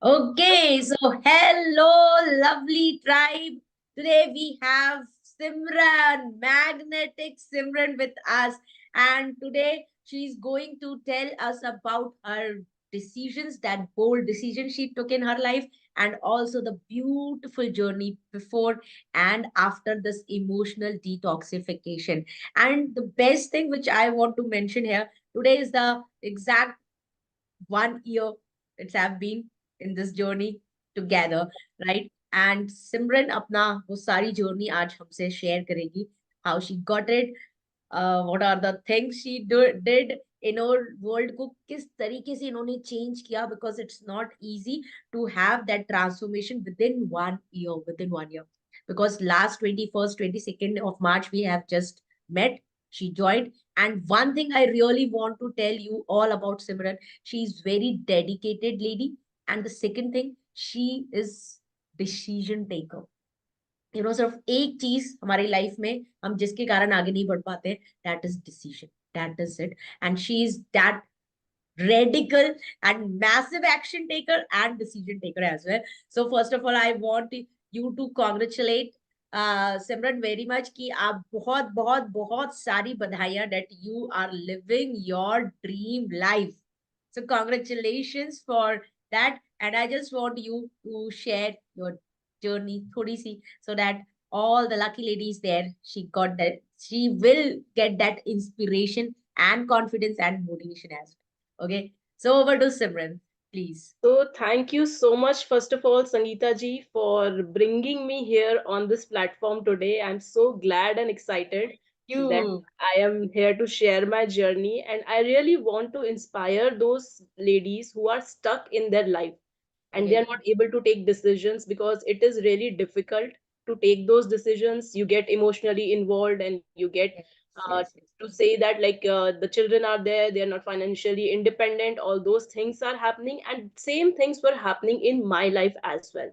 Okay, so hello, lovely tribe. Today we have Simran, magnetic Simran with us. And today she's going to tell us about her decisions, that bold decision she took in her life, and also the beautiful journey before and after this emotional detoxification. And the best thing which I want to mention here today is the exact 1 year it's have been in this journey together, right? And Simran अपना वो सारी journey आज हमसे share करेगी. How she got it, what are the things she did in our world को किस तरीके से इन्होंने change किया, because it's not easy to have that transformation within 1 year, within 1 year. Because last 21st, 22nd of March, we have just met. She joined. And one thing I really want to tell you all about Simran, she is very dedicated lady. And the second thing, she is decision taker. सिर्फ एक चीज हमारी life में हम जिसके कारण आगे नहीं बढ़ पाते, that is decision. That is it. And she is that radical and massive action taker and decision taker as well. So first of all, I want you to congratulate Simran very much कि आप बहुत बहुत बहुत सारी बधाइयां that you are living your dream life. So congratulations for that. And I just want you to share your journey थोड़ी सी, so that all the lucky ladies there, she will get that inspiration and confidence and motivation as well. Okay, so over to Simran, please. So thank you so much, first of all, Sangeeta ji, for bringing me here on this platform today. I'm so glad and excited that You. I am here to share my journey, and I really want to inspire those ladies who are stuck in their life and they are Okay. not able to take decisions because it is really difficult to take those decisions. You get emotionally involved and you get Yes, uh, yes, yes. to say that the children are there, they are not financially independent, all those things are happening, and same things were happening in my life as well.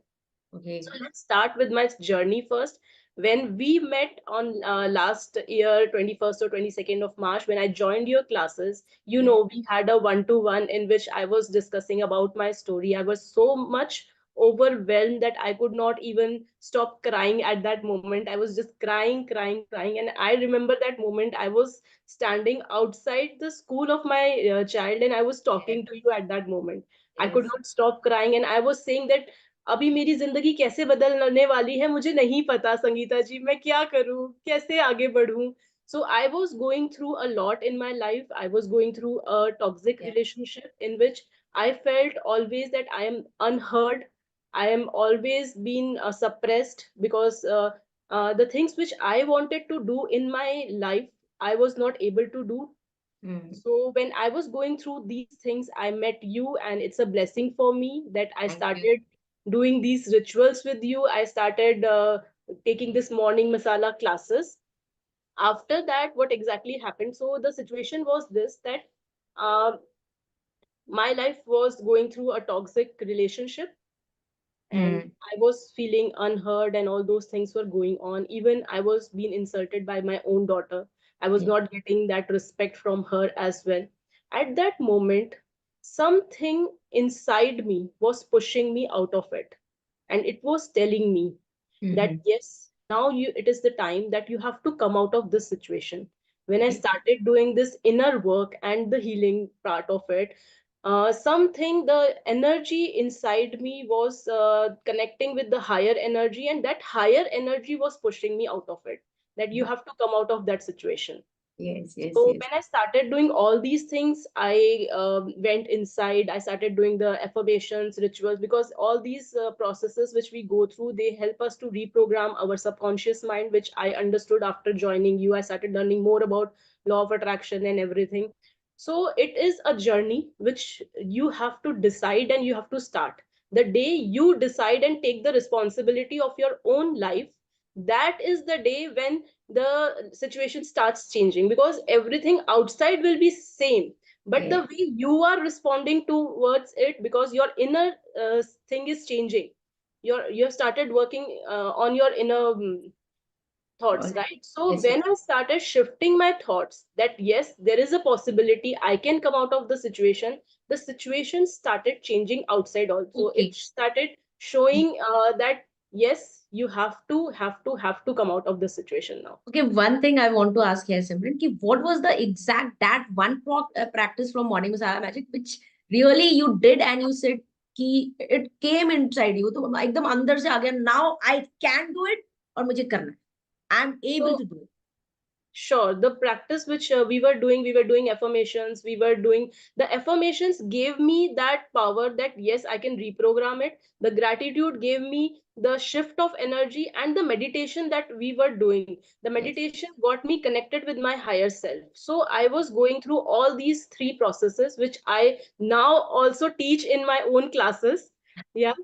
So Okay. let's start with my journey first. When we met on last year, 21st or 22nd of March, when I joined your classes, Yes. we had a one-to-one in which I was discussing about my story. I was so much overwhelmed that I could not even stop crying at that moment. I was just crying, crying, crying. And I remember that moment I was standing outside the school of my child and I was Yes. talking to you at that moment. I could Yes. not stop crying and I was saying that अभी मेरी जिंदगी कैसे बदलने वाली है मुझे नहीं पता संगीता जी मैं क्या करूं कैसे आगे बढ़ूं so I was going through a lot in my life. I was going through a toxic Yes. relationship in which I felt always that I am unheard. I am always been suppressed because the things which I wanted to do in my life I was not able to do. Hmm. So when I was going through these things, I met you, and it's a blessing for me that I Thank you. started doing these rituals with you. I started taking this morning masala classes. After that, what exactly happened? So the situation was this that uh, my life was going through a toxic relationship, and Hmm. I was feeling unheard, and all those things were going on. Even I was being insulted by my own daughter. I was Yes. not getting that respect from her as well. At that moment, something inside me was pushing me out of it, and it was telling me that Hmm. yes, now it is the time that you have to come out of this situation. When I Okay. started doing this inner work and the healing part of it, something the energy inside me was connecting with the higher energy, and that higher energy was pushing me out of it, that you have to come out of that situation. Yes. Yes. So Yes. when I started doing all these things, I went inside. I started doing the affirmations, rituals, because all these processes which we go through, they help us to reprogram our subconscious mind, which I understood after joining you. I started learning more about law of attraction and everything. So it is a journey which you have to decide and you have to start. The day you decide and take the responsibility of your own life, that is the day when the situation starts changing, because everything outside will be same, but the Yes. way you are responding towards it, because your inner thing is changing. You have started working on your inner thoughts, All- right? So Yes, when yes. I started shifting my thoughts that yes, there is a possibility I can come out of the situation started changing outside also. It Okay. started showing that yes, you have to come out of the situation now. Okay, one thing I want to ask here, Simran, ki what was the exact that one practice from Morning Masala Magic which really you did and you said कि it came inside you, तो एकदम अंदर से आ गया. Now I can do it और मुझे करना है. I'm able So to do it. sure, the practice which we were doing affirmations, the affirmations gave me that power that yes, I can reprogram it. The gratitude gave me the shift of energy, and the meditation that we were doing. The Yes. meditation got me connected with my higher self. So I was going through all these three processes, which I now also teach in my own classes. Yeah.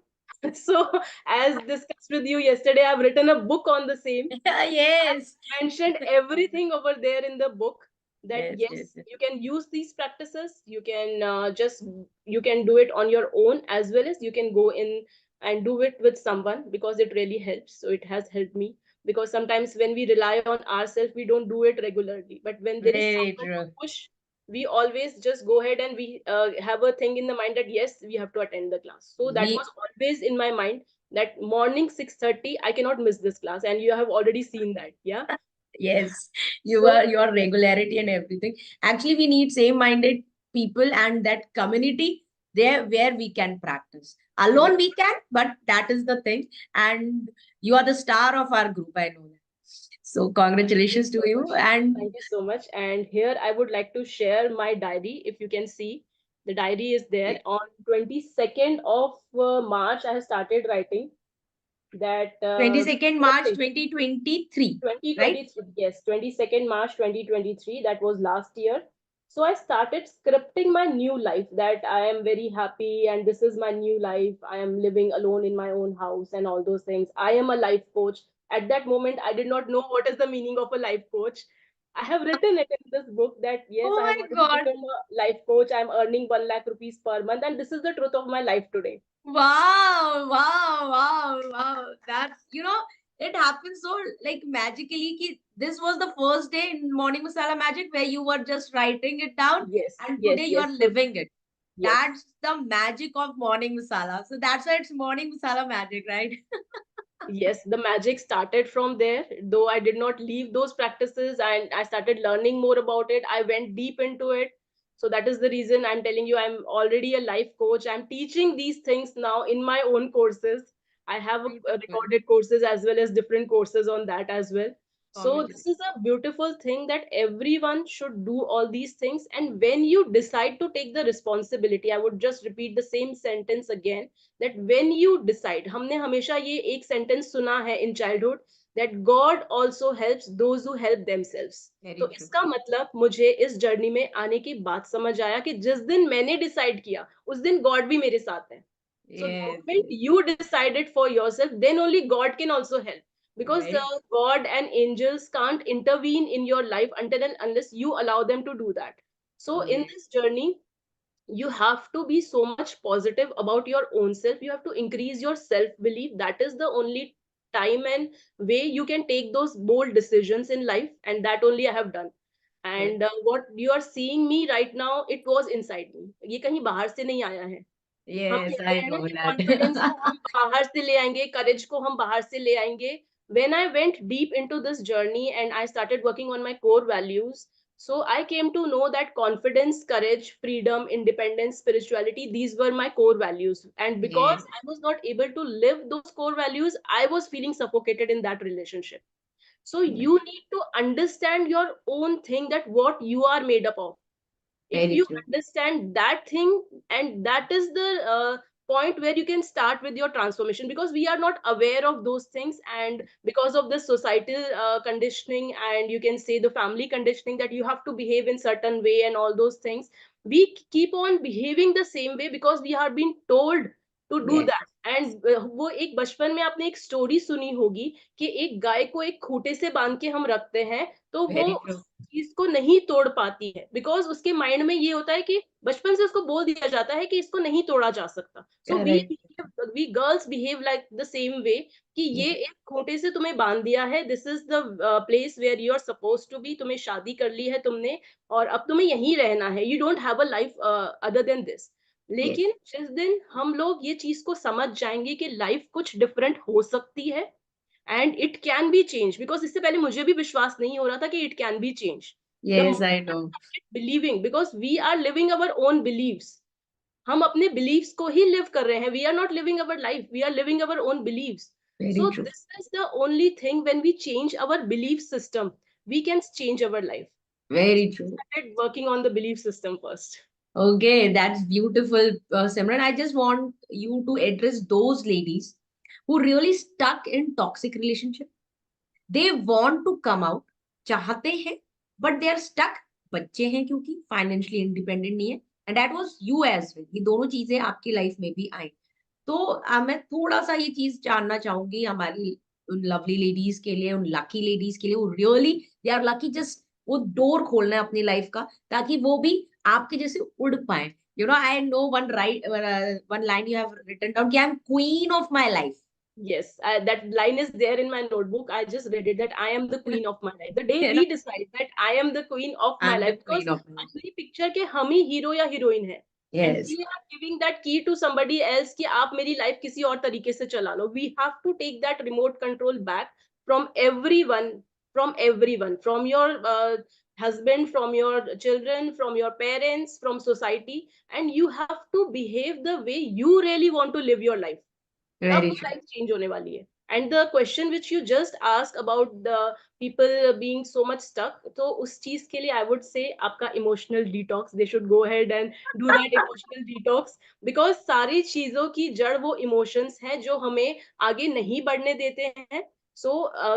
So, as discussed with you yesterday, I've written a book on the same. Yes. Mentioned everything over there in the book that Yes, yes, yes, yes. you can use these practices, you can you can do it on your own, as well as you can go in and do it with someone, because it really helps. So it has helped me, because sometimes when we rely on ourselves, we don't do it regularly, but when there is Very someone to true. push, we always just go ahead, and we have a thing in the mind that yes, we have to attend the class. So that We was always in my mind, that morning 6:30 I cannot miss this class, and you have already seen that. Yeah. Yes, you So are your regularity and everything. Actually, we need same-minded people and that community there where we can practice. yes, Alone we can, but that is the thing. And you are the star of our group, I know that. So thank you congratulations to so you. much. And Thank you so much. And here I would like to share my diary. If you can see, the diary is there. On 22nd of March, I have started writing that 22nd March scripting. 2023, right? 2023, yes, 22nd March 2023, that was last year. So I started scripting my new life, that I am very happy and this is my new life. I am living alone in my own house and all those things. I am a life coach. At that moment, I did not know what is the meaning of a life coach. I have written it in this book that yes, Oh I have my already God. become a life coach. I'm earning 1 lakh rupees per month, and this is the truth of my life today. Wow, wow, wow, wow. That's, it happens so like magically. Ki this was the first day in Morning Masala Magic where you were just writing it down Yes, and yes, today you yes, are living it. yes. That's the magic of Morning Masala. So that's why it's Morning Masala Magic, right? Yes, the magic started from there. Though I did not leave those practices, and I started learning more about it, I went deep into it. So that is the reason I'm telling you, I'm already a life coach. I'm teaching these things now in my own courses. I have a Beautiful. recorded courses as well as different courses on that as well. So this Congratulations. is a beautiful thing that everyone should do all these things. And when you decide to take the responsibility, I would just repeat the same sentence again, that when you decide, हमने हमेशा ये एक sentence सुना है in childhood, that God also helps those who help themselves. Very तो true. इसका मतलब मुझे इस जर्नी में आने के बाद समझ आया कि जिस दिन मैंने डिसाइड किया, उस दिन गॉड भी मेरे साथ है. So the Yes, moment yes. you decide it for yourself, then only God can also help, because Very God and angels can't intervene in your life until and unless you allow them to do that. So in yes. this journey, you have to be so much positive about your own self. You have to increase your self belief. That is the only time and way you can take those bold decisions in life, and that only I have done. Yes. And what you are seeing me right now, it was inside me. ये कहीं बाहर से नहीं आया है. हम Yes, कहते I हैं ना know कि कॉन्फिडेंस को that. हम बाहर से ले आएंगे, करेज को हम बाहर से ले आएंगे. When I went deep into this journey and I started working on my core values, so I came to know that confidence, courage, freedom, independence, spirituality, these were my core values. And Yes. because I was not able to live those core values, I was feeling suffocated in that relationship. So Yes. you need to understand your own thing, that what you are made up of. If Very you true. understand that thing, and that is the point where you can start with your transformation, because we are not aware of those things, and because of the societal conditioning, and you can say the family conditioning, that you have to behave in certain way and all those things, we keep on behaving the same way because we are being told to do Yes. that. And वो एक बचपन में आपने एक story सुनी होगी कि एक गाय को एक खूंटे से बांध के हम रखते हैं, तो वो Very true. चीज को नहीं तोड़ पाती है, बिकॉज उसके माइंड में ये होता है कि बचपन से उसको बोल दिया जाता है कि इसको नहीं तोड़ा जा सकता. So we Correct. we girls behave like the same way कि ये एक खूंटे से तुम्हें बांध दिया है, this is the place where you are supposed to be, तुम्हें शादी कर ली है तुमने और अब तुम्हें यहीं रहना है, you don't have a life other than this. Yes. लेकिन जिस दिन हम लोग ये चीज को समझ जाएंगे कि लाइफ कुछ डिफरेंट हो सकती है and it can be change, because इससे पहले मुझे भी विश्वास नहीं हो रहा था कि it can be change. Yes, I know. Believing, because we are living our own beliefs. हम अपने बिलीव्स को ही लिव कर रहे हैं. We are not living our life, we are living our own beliefs. Very So true. this is the only thing, when we change our belief system, we can change our life. Very true. Started working on the belief system first. Okay, that's beautiful, Simran. I just want you to address those ladies who really stuck in toxic relationship. They want to come out, चाहते हैं, but they are stuck. बच्चे हैं क्योंकि financially independent नहीं है, and that was you as well. ये दोनों चीजें आपकी लाइफ में भी आई. तो मैं थोड़ा सा ये चीज जानना चाहूंगी हमारी उन लवली लेडीज के लिए, उन लकी लेडीज के लिए, वो really they are lucky, just वो डोर खोलना है अपनी लाइफ का ताकि वो भी आपके जैसे उड़ पाए. You know, I know one right, one line you have written down कि I am queen of my life. Yes, that line is there in my notebook. I just read it, that I am the queen of my life. The day You we know, decide that I am the queen of my I'm the life, because queen of my life. असली picture के हम ही hero या heroine है. And Yes, we are giving that key to somebody else कि आप मेरी life किसी और तरीके से चला लो. We have to take that remote control back from everyone, from your husband, from your children, from your parents, from society, and you have to behave the way you really want to live your life. तब very वो true. Life change होने वाली है. And the question which you just ask about the people being so much stuck, तो उस चीज के लिए आई वुड से आपका emotional detox, they should go ahead and do that emotional detox, because सारी चीजों की जड़ वो इमोशंस हैं जो हमें आगे नहीं बढ़ने देते हैं. सो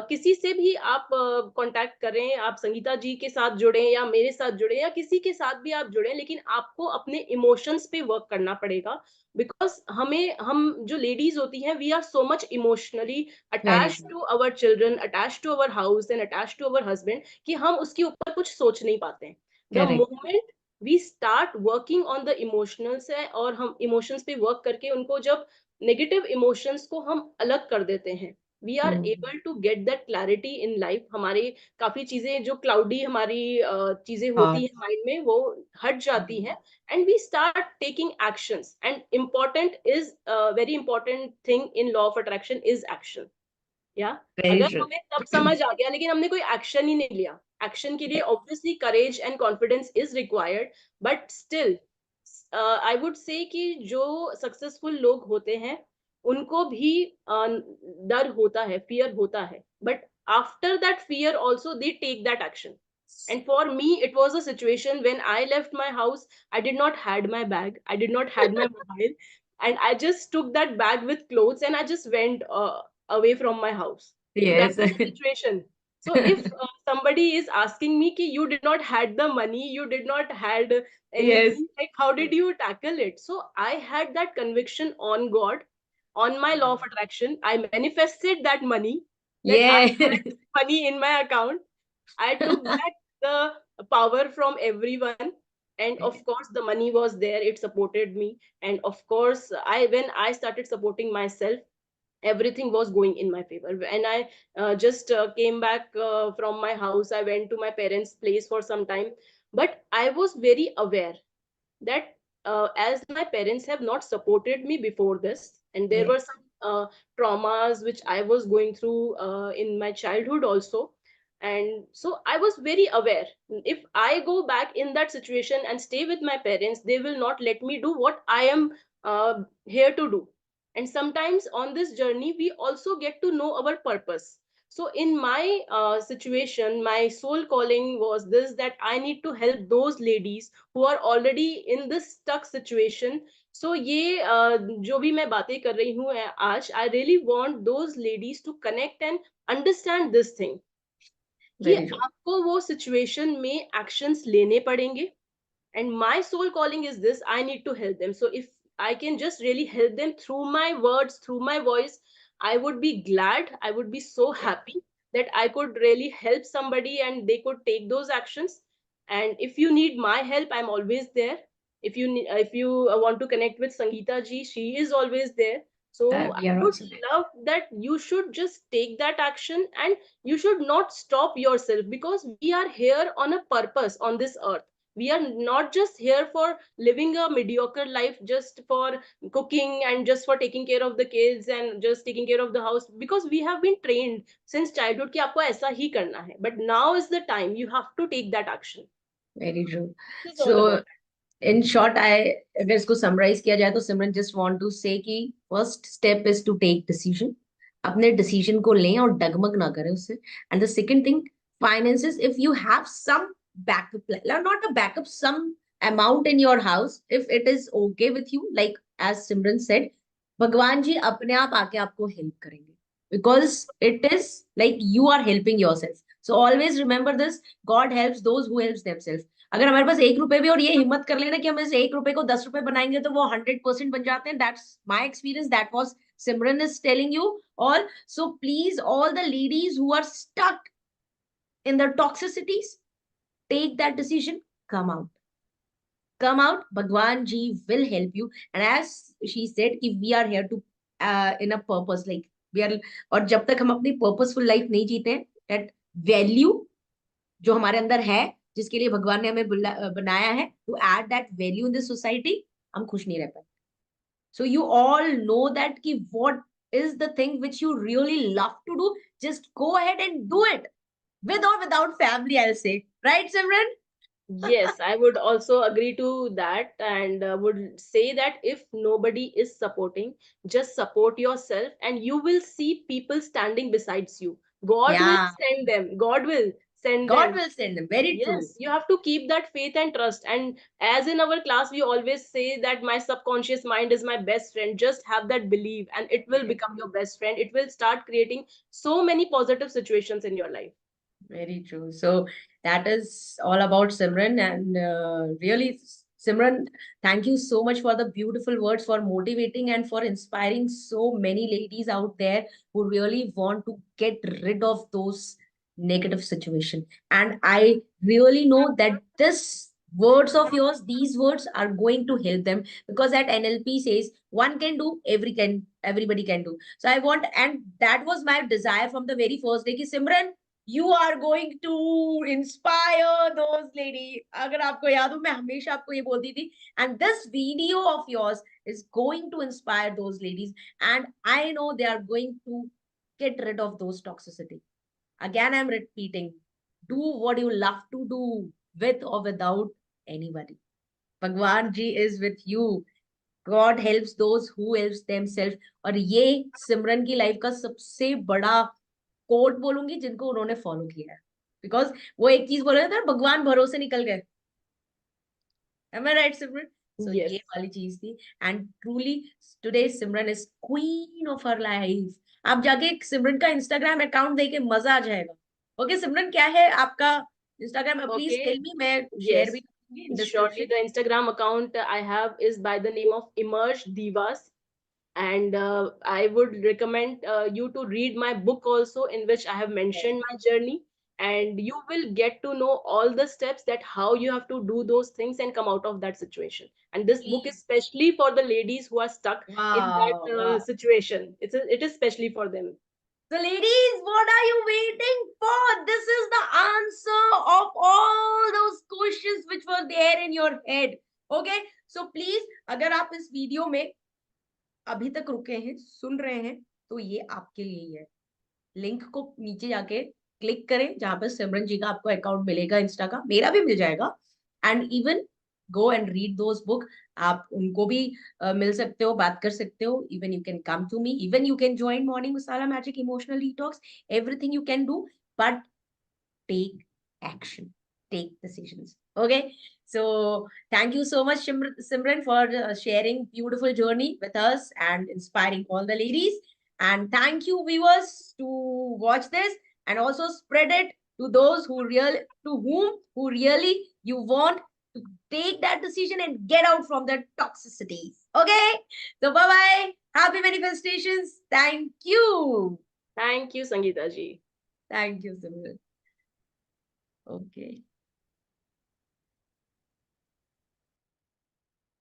किसी से भी आप कांटेक्ट करें, आप संगीता जी के साथ जुड़े या मेरे साथ जुड़े या किसी के साथ भी आप जुड़े, लेकिन आपको अपने इमोशंस पे वर्क करना पड़ेगा. बिकॉज हम जो लेडीज होती हैं, we are so much emotionally Very attach true. To our children, attach to our house and attach to our husband, कि हम उसके ऊपर कुछ सोच नहीं पाते हैं. The Correct. Moment we start working on the emotionals है, और हम इमोशंस पे वर्क करके उनको, जब नेगेटिव इमोशंस को हम अलग कर देते हैं, we are Mm. Able to get that clarity in life. हमारे काफी चीजें जो क्लाउडी हमारी चीजें होती हाँ. हैं माइंड में, वो हट जाती हैं. And we start taking actions, and important is very important thing in law of attraction is action. Yeah, Very अगर true. हमें तब समझ आ गया लेकिन हमने कोई एक्शन ही नहीं लिया. एक्शन के लिए obviously courage and confidence is required, but still I would से कि जो सक्सेसफुल लोग होते हैं उनको भी डर होता है, फियर होता है, but after that fear also they take that action. And for me, it was a situation when I left my house. I did not had my bag. I did not had my mobile, and I just took that bag with clothes and I just went away from my house. So Yes. that was the situation. So if somebody is asking me, "Ki you did not had the money, you did not had Yes. anything, like how did you tackle it?" So I had that conviction on God, on my law of attraction. I manifested that money, that I Yeah. had money in my account. I took back the power from everyone, and of course the money was there, it supported me. And of course, I when I started supporting myself, everything was going in my favor. And I just came back from my house. I went to my parents place for some time, but I was very aware that as my parents have not supported me before this, and there were Yes. some traumas which I was going through in my childhood also. And so I was very aware, if I go back in that situation and stay with my parents, they will not let me do what I am here to do. And sometimes on this journey we also get to know our purpose. So in my situation, my soul calling was this, that I need to help those ladies who are already in this stuck situation. So ये जो भी मैं बातें कर रही हूँ आज, I really want those ladies to connect and understand this thing, कि Very true. आपको वो situation में actions लेने पड़ेंगे. And my soul calling is this, I need to help them. So if I can just really help them through my words, through my voice, I would be glad, I would be so happy that I could really help somebody and they could take those actions. And if you need my help, I'm always there. If you want to connect with Sangeeta ji, she is always there. So We I are would also there. love that you should just take that action, and you should not stop yourself, because we are here on a purpose on this earth. We are not just here for living a mediocre life, just for cooking and just for taking care of the kids and just taking care of the house, because we have been trained since childhood कि आपको ऐसा ही करना है. But now is the time you have to take that action. Very true. This is all So about in short, अगर इसको summarize किया जाए तो सिमरन just want to say कि first step is to take decision. अपने decision को लें और डगमग ना करें उससे. And the second thing, finances, if you have some backup plan, not a backup, some amount in your house, if it is okay with you, like as Simran said, भगवान जी अपने आप आके आपको help करेंगे. Because it is like you are helping yourself. So always remember this, God helps those who helps themselves. अगर हमारे पास 1 रुपए भी और ये हिम्मत कर लेना कि हम इस 1 रुपए को 10 रुपए बनाएंगे तो वो 100% बन जाते हैं. That's my experience. That was Simran is telling you all. So please all the ladies who are stuck in the toxicities, take that decision, come out. Come out. Bhagwan ji will help you. And as she said कि we are here to in a purpose, like we are. और जब तक हम अपनी purposeful life नहीं जीते हैं, that value जो हमारे अंदर है, जिसके लिए भगवान ने हमें बनाया है, to add that value in this society, हम खुश नहीं रह पाए. So you all know that कि what is the thing which you really love to do, just go ahead and do it with or without family, I'll say. Right, Simran? Yes, I would also agree to that, and would say that if nobody is supporting, just support yourself, and you will see people standing besides you. God will Yeah, send them. God will send God them. will send them. Very true. Yes, you have to keep that faith and trust. And as in our class, we always say that my subconscious mind is my best friend. Just have that belief, and it will Very become true. your best friend. It will start creating so many positive situations in your life. Very true. So that is all about Simran. And really, Simran, thank you so much for the beautiful words, for motivating and for inspiring so many ladies out there who really want to get rid of those negative situation. And I really know that this words of yours, these words are going to help them, because at NLP says one can do, everybody can do. So I want, and that was my desire from the very first day, ki Simran, you are going to inspire those lady. अगर आपको याद हो, मैं हमेशा आपको ये बोलती थी. And this video of yours is going to inspire those ladies, and I know they are going to get rid of those toxicity. Again, I'm repeating, do what you love to do, with or without anybody. Bhagwan ji is with you. God helps those who helps themselves. और ये सिमरन की life का सबसे बड़ा coat बोलूंगी जिनको उन्होंने follow किया है. बिकॉज वो एक चीज बोल रहे थे, भगवान भरोसे निकल गए. Am I right, Simran? So Yes. ये वाली चीज थी. And truly today Simran is queen of her life. आप जाके सिमरन का इंस्टाग्राम अकाउंट देखे मजा आ जाएगा. ओके सिमरन, क्या है आपका Instagram? Please Okay. Tell me. मैं शेयर भी Yes. करूंगी in Shortly, description. the Instagram account I have is by the name of Emerge Divas. And I would recommend you to read my book also, in which I have mentioned my journey. And you will get to know all the steps that how you have to do those things and come out of that situation. And this book is Please. especially for the ladies who are stuck in Wow, that wow. situation. It is especially for them. So, ladies, what are you waiting for? This is the answer of all those questions which were there in your head. Okay? So, please, अगर आप इस video में अभी तक रुके हैं, सुन रहे हैं, तो ये आपके लिए ही है. लिंक को नीचे जाके क्लिक करें, जहां पर सिमरन जी का आपको अकाउंट मिलेगा इंस्टा का, मेरा भी मिल जाएगा. And even go and read those book. आप उनको भी मिल सकते हो, बात कर सकते हो. Even you can come to me, even you can join morning masala magic emotional detox. Everything you can do, but take action, take decisions. Okay, so thank you so much, Simran, for sharing beautiful journey with us and inspiring all the ladies. And thank you viewers to watch this, and also spread it to those to whom who really you want to take that decision and get out from the toxicities. Okay, so bye bye, happy manifestations. Thank you. Thank you, Sangeeta ji. Thank you, Simran. Okay.